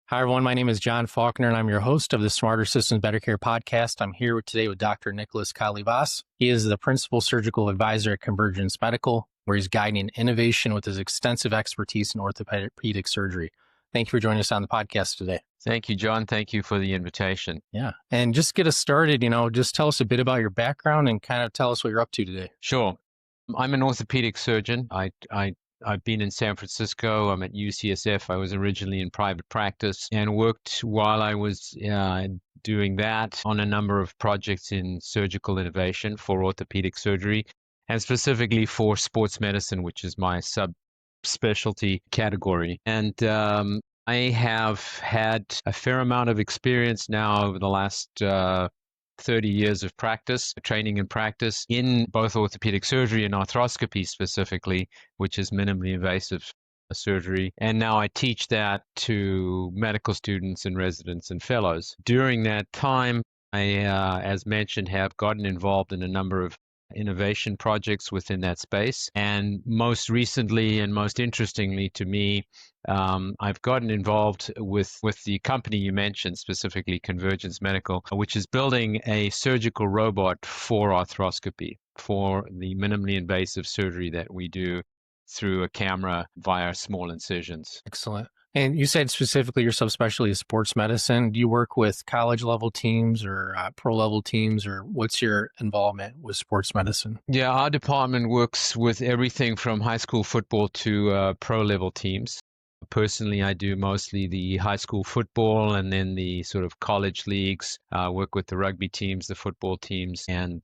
Hi, everyone. My name is John Faulkner, and I'm your host of the Smarter Systems Better Care podcast. I'm here today with Dr. Nicholas Colyvas. He is the principal surgical advisor at Convergence Medical, where he's guiding innovation with his extensive expertise in orthopedic surgery. Thank you for joining us on the podcast today. Thank you, John. Thank you for the invitation. Yeah. And just get us started, just tell us a bit about your background and kind of tell us what you're up to today. Sure. I'm an orthopedic surgeon. I've been in San Francisco. I'm at UCSF. I was originally in private practice and worked while I was doing that on a number of projects in surgical innovation for orthopedic surgery and specifically for sports medicine, which is my subspecialty category. And I have had a fair amount of experience now over the last 30 years of practice, training and practice in both orthopedic surgery and arthroscopy specifically, which is minimally invasive surgery. And now I teach that to medical students and residents and fellows. During that time, I, as mentioned, have gotten involved in a number of innovation projects within that space. And most recently and most interestingly to me, I've gotten involved with the company you mentioned, specifically Convergence Medical, which is building a surgical robot for arthroscopy, for the minimally invasive surgery that we do through a camera via small incisions. Excellent. And you said specifically your subspecialty is sports medicine. Do you work with college level teams or pro level teams, or what's your involvement with sports medicine? Yeah, our department works with everything from high school football to pro level teams. Personally, I do mostly the high school football and then the sort of college leagues, work with the rugby teams, the football teams, and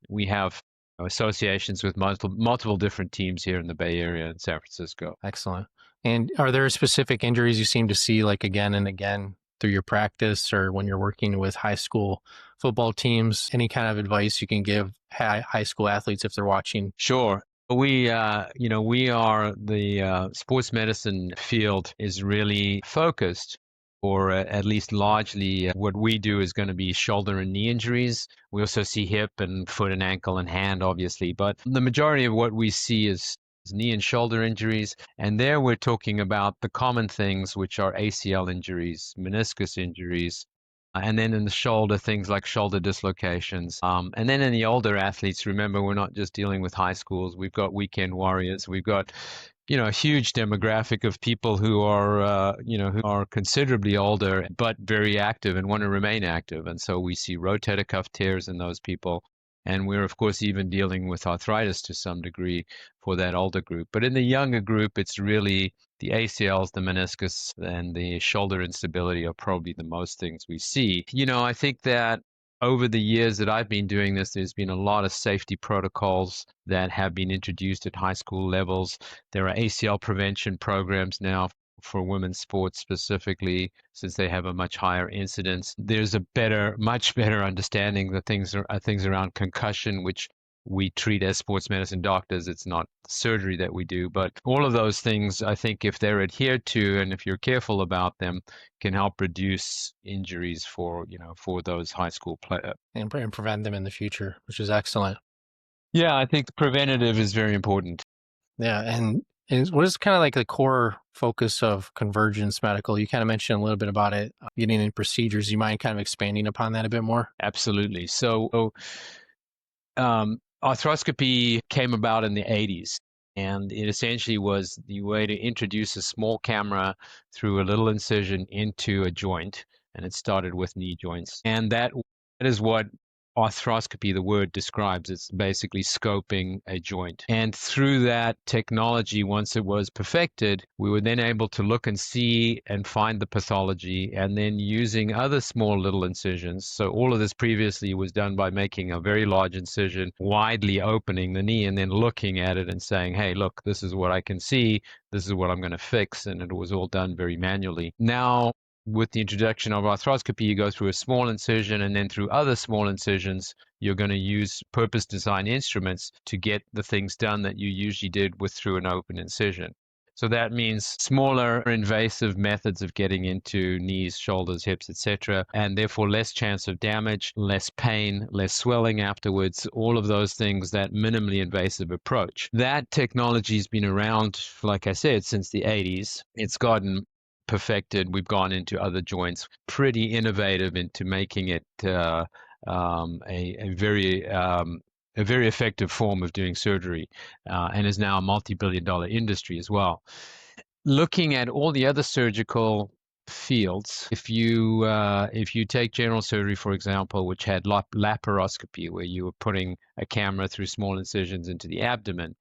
we have associations with multiple different teams here in the Bay Area in San Francisco. Excellent. And are there specific injuries you seem to see like again and again through your practice or when you're working with high school football teams? Any kind of advice you can give high school athletes if they're watching? Sure. We are the sports medicine field is really focused, or at least largely what we do is going to be shoulder and knee injuries. We also see hip and foot and ankle and hand, obviously, but the majority of what we see is knee and shoulder injuries. And there we're talking about the common things, which are ACL injuries, meniscus injuries, and then in the shoulder, things like shoulder dislocations. And then in the older athletes, remember, we're not just dealing with high schools. We've got weekend warriors. We've got, a huge demographic of people who are, who are considerably older, but very active and want to remain active. And so we see rotator cuff tears in those people. And we're, of course, even dealing with arthritis to some degree for that older group. But in the younger group, it's really the ACLs, the meniscus, and the shoulder instability are probably the most things we see. I think that over the years that I've been doing this, there's been a lot of safety protocols that have been introduced at high school levels. There are ACL prevention programs now for women's sports specifically, since they have a much higher incidence. There's a much better understanding that things around concussion, which we treat as sports medicine doctors. It's not surgery that we do, but all of those things, I think if they're adhered to and if you're careful about them, can help reduce injuries for those high school players. And prevent them in the future, which is excellent. Yeah, I think preventative is very important. Yeah. And what is kind of like the core focus of Convergence Medical? You kind of mentioned a little bit about it, getting in procedures. You mind kind of expanding upon that a bit more? Absolutely. So, arthroscopy came about in the 80s, and it essentially was the way to introduce a small camera through a little incision into a joint, and it started with knee joints. And that is what arthroscopy, the word, describes. It's basically scoping a joint. And through that technology, once it was perfected, we were then able to look and see and find the pathology, and then using other small little incisions. So all of this previously was done by making a very large incision, widely opening the knee, and then looking at it and saying, hey, look, this is what I can see. This is what I'm going to fix. And it was all done very manually. Now, with the introduction of arthroscopy, you go through a small incision, and then through other small incisions, you're going to use purpose-designed instruments to get the things done that you usually did through an open incision. So that means smaller invasive methods of getting into knees, shoulders, hips, etc., and therefore less chance of damage, less pain, less swelling afterwards, all of those things, that minimally invasive approach. That technology has been around, like I said, since the 80s. It's gotten perfected. We've gone into other joints, pretty innovative into making it a very effective form of doing surgery, and is now a multi-billion-dollar industry as well. Looking at all the other surgical fields, if you take general surgery, for example, which had laparoscopy, where you were putting a camera through small incisions into the abdomen,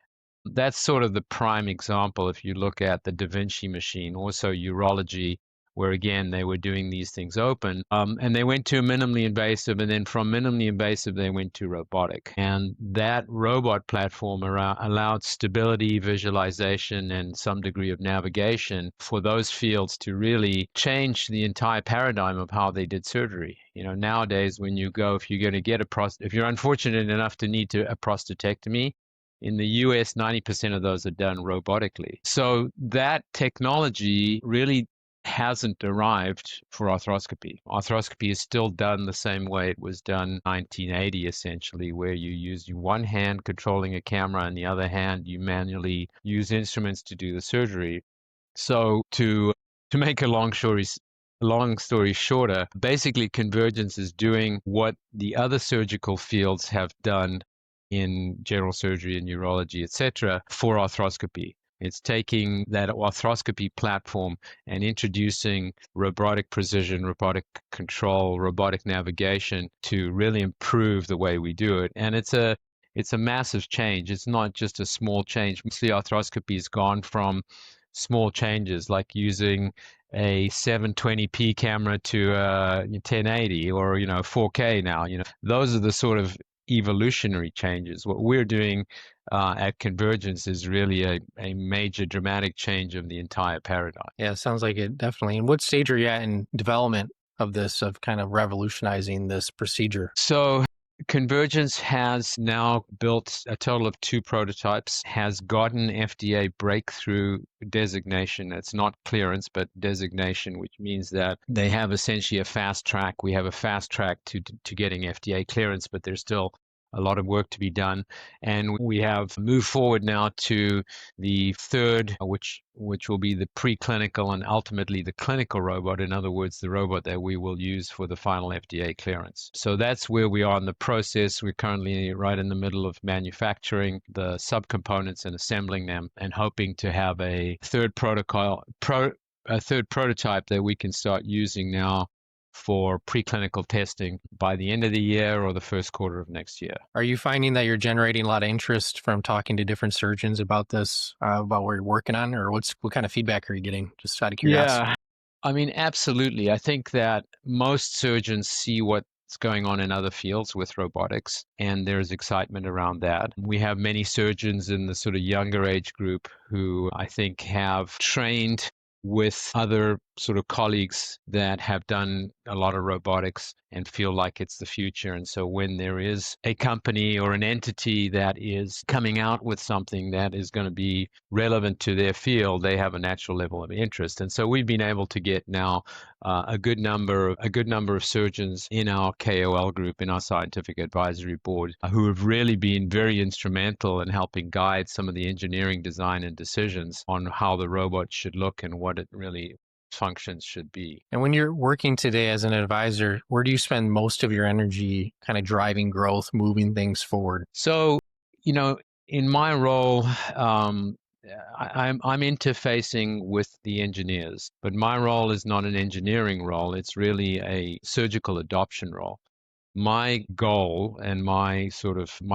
that's sort of the prime example. If you look at the Da Vinci machine, also urology, where again they were doing these things open, and they went to minimally invasive, and then from minimally invasive they went to robotic, and that robot platform allowed stability, visualization, and some degree of navigation for those fields to really change the entire paradigm of how they did surgery. Nowadays, when you go, if you're going to get if you're unfortunate enough to need a prostatectomy, in the US, 90% of those are done robotically. So that technology really hasn't arrived for arthroscopy. Arthroscopy is still done the same way it was done in 1980, essentially, where you use one hand controlling a camera and the other hand you manually use instruments to do the surgery. So to make a long story shorter, basically Convergence is doing what the other surgical fields have done in general surgery and urology, etc., for arthroscopy. It's taking that arthroscopy platform and introducing robotic precision, robotic control, robotic navigation to really improve the way we do it. And it's a massive change. It's not just a small change. Mostly arthroscopy has gone from small changes like using a 720p camera to a 1080 or 4K now. Those are the sort of evolutionary changes. What we're doing at Convergence is really a major dramatic change of the entire paradigm. Yeah, it sounds like it, definitely. And what stage are you at in development of this, of kind of revolutionizing this procedure? So Convergence has now built a total of 2 prototypes, has gotten FDA breakthrough designation. It's not clearance, but designation, which means that they have essentially a fast track. We have a fast track to getting FDA clearance, but there's still a lot of work to be done. And we have moved forward now to the third, which will be the preclinical and ultimately the clinical robot. In other words, the robot that we will use for the final FDA clearance. So that's where we are in the process. We're currently right in the middle of manufacturing the subcomponents and assembling them and hoping to have a third prototype that we can start using now for preclinical testing by the end of the year or the first quarter of next year. Are you finding that you're generating a lot of interest from talking to different surgeons about this, about what you're working on, or what kind of feedback are you getting, just out of curiosity? Yeah, I mean, absolutely. I think that most surgeons see what's going on in other fields with robotics, and there's excitement around that. We have many surgeons in the sort of younger age group who I think have trained with other sort of colleagues that have done a lot of robotics and feel like it's the future. And so when there is a company or an entity that is coming out with something that is going to be relevant to their field, they have a natural level of interest. And so we've been able to get now a good number of surgeons in our KOL group, in our scientific advisory board, who have really been very instrumental in helping guide some of the engineering design and decisions on how the robot should look and what it really functions should be. And when you're working today as an advisor, where do you spend most of your energy kind of driving growth, moving things forward? So, in my role, I'm interfacing with the engineers, but my role is not an engineering role. It's really a surgical adoption role. My goal and my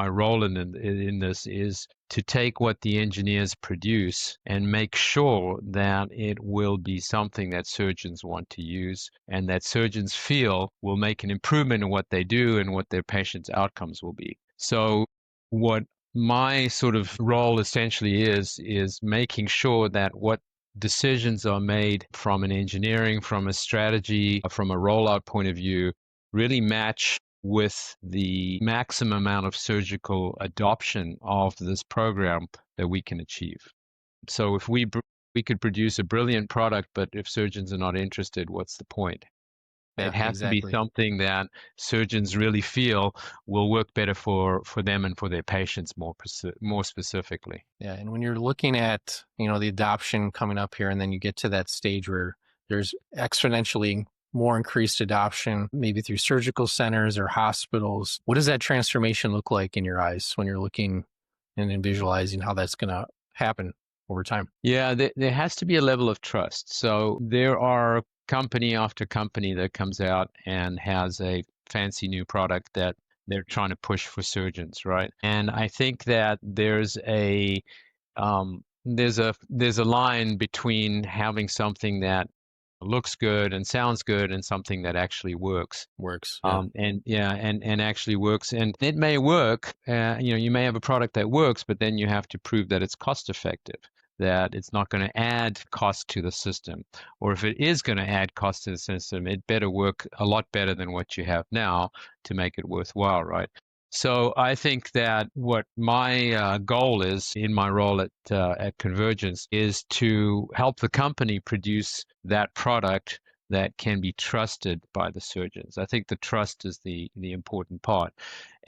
role in this is to take what the engineers produce and make sure that it will be something that surgeons want to use and that surgeons feel will make an improvement in what they do and what their patients' outcomes will be. So what my sort of role essentially is making sure that what decisions are made from an engineering, from a strategy, from a rollout point of view, really match with the maximum amount of surgical adoption of this program that we can achieve. So if we could produce a brilliant product, but if surgeons are not interested, what's the point? Yeah, it has exactly. to be something that surgeons really feel will work better for them and for their patients more specifically. Yeah, and when you're looking at, the adoption coming up here, and then you get to that stage where there's exponentially more increased adoption, maybe through surgical centers or hospitals. What does that transformation look like in your eyes when you're looking and then visualizing how that's going to happen over time? Yeah, there has to be a level of trust. So there are company after company that comes out and has a fancy new product that they're trying to push for surgeons, right? And I think that there's a line between having something that looks good and sounds good and something that actually works. Works. Yeah. And actually works. And it may work, you may have a product that works, but then you have to prove that it's cost effective, that it's not going to add cost to the system. Or if it is going to add cost to the system, it better work a lot better than what you have now to make it worthwhile, right? So I think that what my goal is in my role at Convergence is to help the company produce that product that can be trusted by the surgeons. I think the trust is the important part,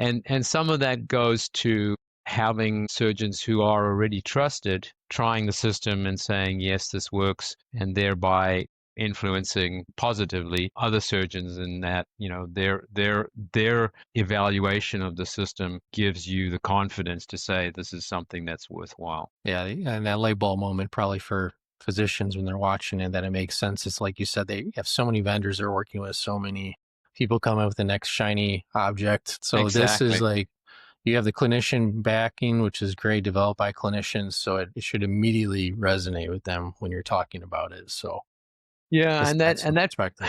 and some of that goes to having surgeons who are already trusted trying the system and saying yes, this works, and thereby influencing positively other surgeons in that their evaluation of the system gives you the confidence to say this is something that's worthwhile. Yeah, and that light bulb moment probably for physicians when they're watching it, that it makes sense. It's like you said, they have so many vendors they're working with, so many people coming with the next shiny object. So this is Exactly. like you have the clinician backing, which is great, developed by clinicians. So it should immediately resonate with them when you're talking about it. So Yeah, just and add some perspective.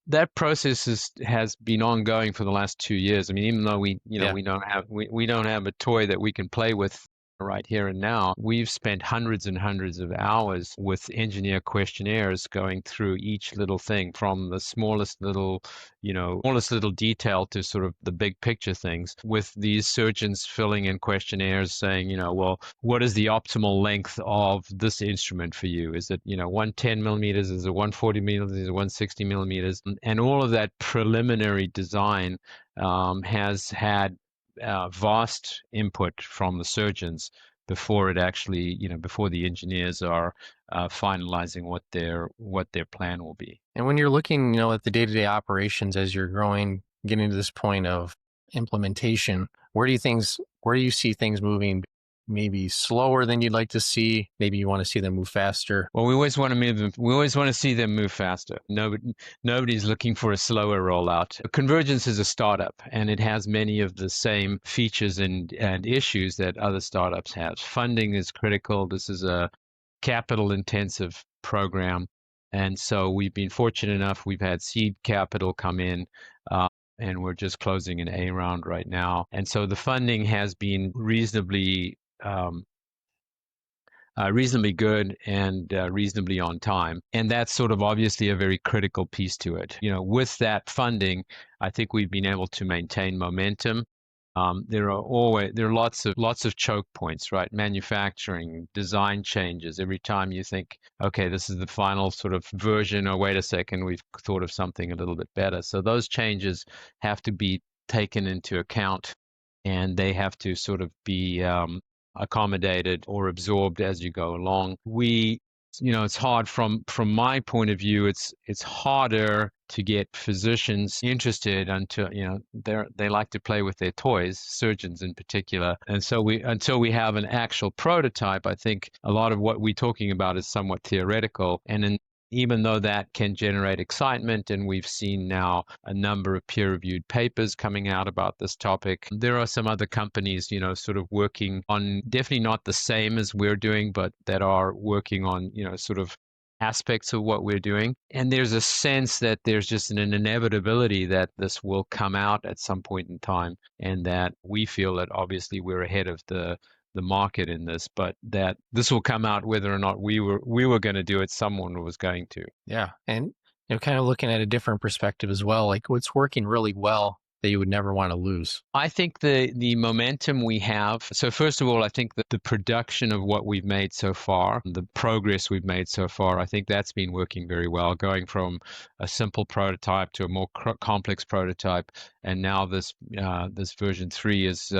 that process has been ongoing for the last 2 years. I mean, even though Yeah. we don't have a toy that we can play with right here and now, we've spent hundreds and hundreds of hours with engineer questionnaires going through each little thing, from the smallest little detail to sort of the big picture things, with these surgeons filling in questionnaires saying, well, what is the optimal length of this instrument for you? Is it, 110 millimeters? Is it 140 millimeters? Is it 160 millimeters? And all of that preliminary design has had vast input from the surgeons before it actually, before the engineers are finalizing what their plan will be. And when you're looking, at the day-to-day operations as you're growing, getting to this point of implementation, where do you see things moving maybe slower than you'd like to see? Maybe you want to see them move faster. Well, we always want to see them move faster. Nobody's looking for a slower rollout. Convergence is a startup, and it has many of the same features and issues that other startups have. Funding is critical. This is a capital intensive program. And so we've been fortunate enough, we've had seed capital come in, and we're just closing an A round right now. And so the funding has been reasonably good and reasonably on time. And that's sort of obviously a very critical piece to it. With that funding, I think we've been able to maintain momentum. There are lots of choke points, right? Manufacturing, design changes. Every time you think, okay, this is the final sort of version, or wait a second, we've thought of something a little bit better. So those changes have to be taken into account, and they have to sort of be accommodated or absorbed as you go along. It's hard from my point of view. It's harder to get physicians interested until they like to play with their toys, surgeons in particular. And so until we have an actual prototype, I think a lot of what we're talking about is somewhat theoretical. And even though that can generate excitement, and we've seen now a number of peer-reviewed papers coming out about this topic, there are some other companies, sort of working on, definitely not the same as we're doing, but that are working on, sort of aspects of what we're doing. And there's a sense that there's just an inevitability that this will come out at some point in time, and that we feel that obviously we're ahead of the market in this, but that this will come out whether or not we were going to do it, someone was going to. Yeah. And kind of looking at a different perspective as well, like what's working really well that you would never want to lose? I think the momentum we have. So first of all, I think that the production of what we've made so far, the progress we've made so far, I think that's been working very well, going from a simple prototype to a more complex prototype, and now this version 3 is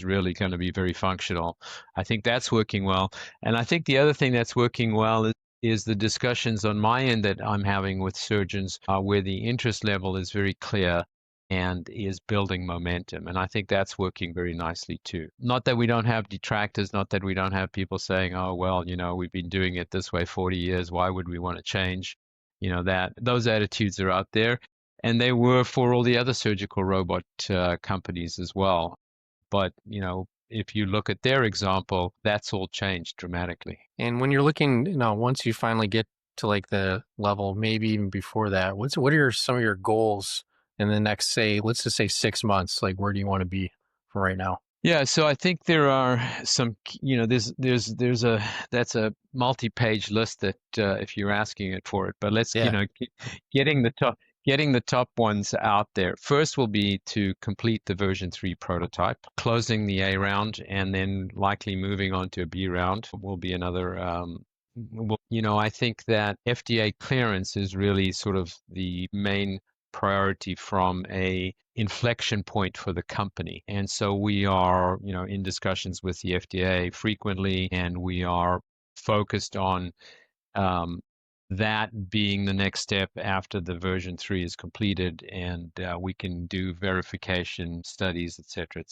really going to be very functional. I think that's working well, and I think the other thing that's working well is is the discussions on my end that I'm having with surgeons where the interest level is very clear and is building momentum. And I think that's working very nicely too. Not that we don't have detractors, not that we don't have people saying, oh, well, we've been doing it this way 40 years. Why would we want to change? That those attitudes are out there. And they were for all the other surgical robot companies as well. But, if you look at their example, that's all changed dramatically. And when you're looking, once you finally get to like the level, maybe even before that, what are some of your goals in the next, let's just say 6 months? Like, where do you want to be for right now? Yeah, so I think there are some, that's a multi-page list that if you're asking it for it, but let's, Yeah, getting the top ones out there. First will be to complete the version 3 prototype, closing the A round, and then likely moving on to a B round will be another. I think that FDA clearance is really sort of the main priority from a inflection point for the company. And so we are, in discussions with the FDA frequently, and we are focused on that being the next step after the version 3 is completed, and we can do verification studies, et cetera,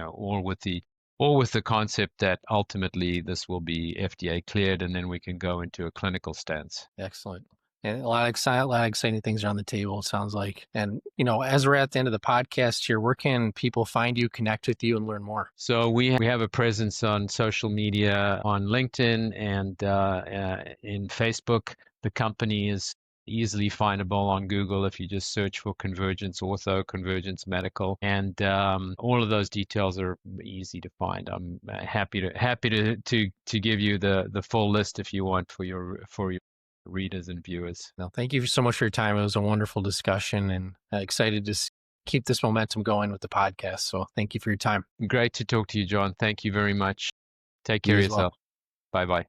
all with the concept that ultimately this will be FDA cleared, and then we can go into a clinical stance. excellent. And a lot of exciting things are on the table, it sounds like. And, as we're at the end of the podcast here, where can people find you, connect with you, and learn more? So we have a presence on social media, on LinkedIn and in Facebook. The company is easily findable on Google if you just search for Convergence Ortho, Convergence Medical, and all of those details are easy to find. I'm happy to give you the full list if you want for your readers and viewers. Well, thank you so much for your time. It was a wonderful discussion, and excited to keep this momentum going with the podcast. So thank you for your time. Great to talk to you, John. Thank you very much. Take You care of as well. yourself. Bye-bye.